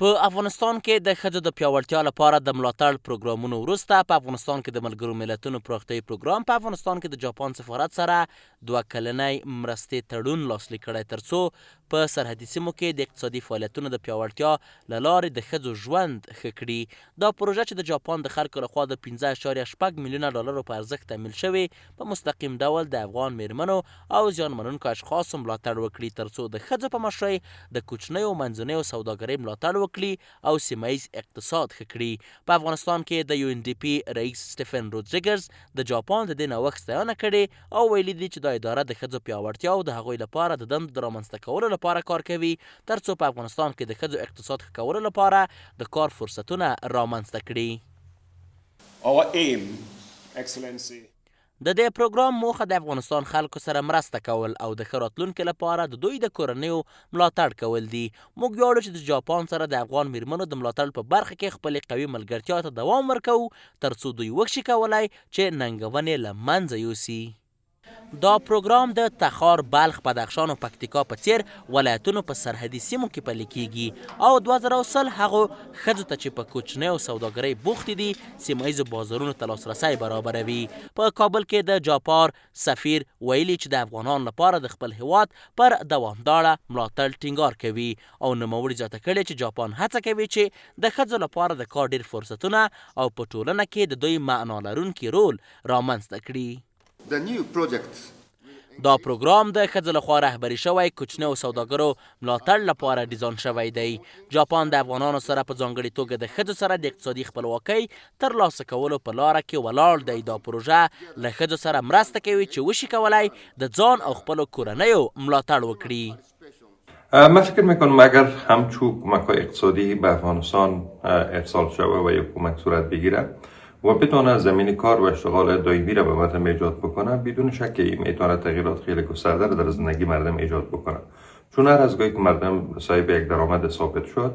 په افغانستان کې د ښځو د پیاوړتیا لپاره د ملاتړ پروګرامونو وروسته په افغانستان کې د ملګرو ملتونو پراختیایي پروګرام په افغانستان کې د جاپان سفارت سره 2 کلنی مرستې تړون لاسلیک کړی ترڅو په سرحدي سیمو کې د اقتصادي فعالیتونو د پیاوړتیا له لارې د ښځو ژوند ښه کړي. دا پروژه چې د جاپان د خلکو لخوا د 15.8 میلیونه ډالرو په ارزښت تمویل شوې په مستقیم ډول د افغان میرمنو او زیان منونکو اشخاصو ملاتړ وکړي ترڅو د ښځو په مشرۍ د کوچنیو منځنیو سوداګرۍ ملاتړ وکړي او سیمه ییز اقتصاد ښه کړي. په افغانستان کې د UNDP رئیس سټیفن رودریګز د جاپان د دې نوښت ستاینه کړې او ویلي دي چې دا اداره د ښځو پیاوړتیا او د هغوی لپاره د دندو د رامنځته کولو لپاره کار کوي ترڅو په افغانستان کې د ښځو اقتصاد ښه کولو لپاره د کار فرصتونه رامنځته کړي. د دې پروګرام موخه د افغانستان خلکو سره مرسته کول او د ښه راتلونکي لپاره د دوی د کورنیو ملاتړ کول دي. موږ ویاړو چې د جاپان سره د افغان میرمنو د ملاتړ په برخه کې خپلې قوي ملګرتیا ته دوام ورکوو ترڅو دوی وکشي کولای چې ننګونې له منځه یوسي. دا پروګرام د تخار، بلخ، بدخشان او پکتیکا په څیر ولایتونو په سرحدي سیمو کې پلی کیږي او 2030 هغو ښځو ته چې په کوچنیو سوداګرۍ بوختې دي سیمه ییزو بازارونو ته لاسرسی برابروي. په کابل کې د جاپان سفیر ویلي چې د افغانانو لپاره د خپل هیواد پر دوامداره ملاتړ ټینګار کوي او نوموړي زیاته کړې چې جاپان هڅه کوي چې د ښځو لپاره د کار ډیر فرصتونه او په ټولنه کې د دوی معنا لرونکي رول رامنځته کړي. دا پروګرام د ښځو لخوا رهبري شوی کوچنیو سوداګرو ملاتړ لپاره ډیزاین شوی دی. جاپان د افغانانو سره په ځانګړي توګه د ښځو سره د اقتصادي خپلواکۍ ترلاسه کولو په لاره کې ولاړ دی. دا پروژه له ښځو سره مرسته کوي چې وشي کولای د ځان او خپلو کورنیو ملاتړ وکړي. من فکر میکنم اگر همچون کمک‌های اقتصادی به افغانستان ارسال شود و یک کمک صورت بگیرد و بتونه زمین کار و اشتغال دائمی را به مردم ایجاد بکنه، بدون شک میتونه تغییرات خیلی گسترده را در زندگی مردم ایجاد بکنه. چون هر از گاهی که مردم صاحب یک درآمد ثابت شد،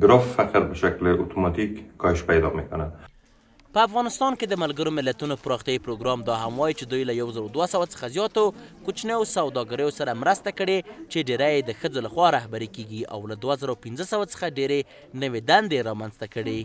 گراف فقر به شکل اتوماتیک کاهش پیدا میکنه. په افغانستان کې د ملګرو ملتونو پراختیایي پروګرام دا هم وایي چې دوی له 1200 څخه زیاتو کوچنیو سوداګریو سره مرسته کړې چې ډیری د ښځو لخوا رهبري کیږي او له 2500 څخه ډیرې نوې دندې رامنځته کړي.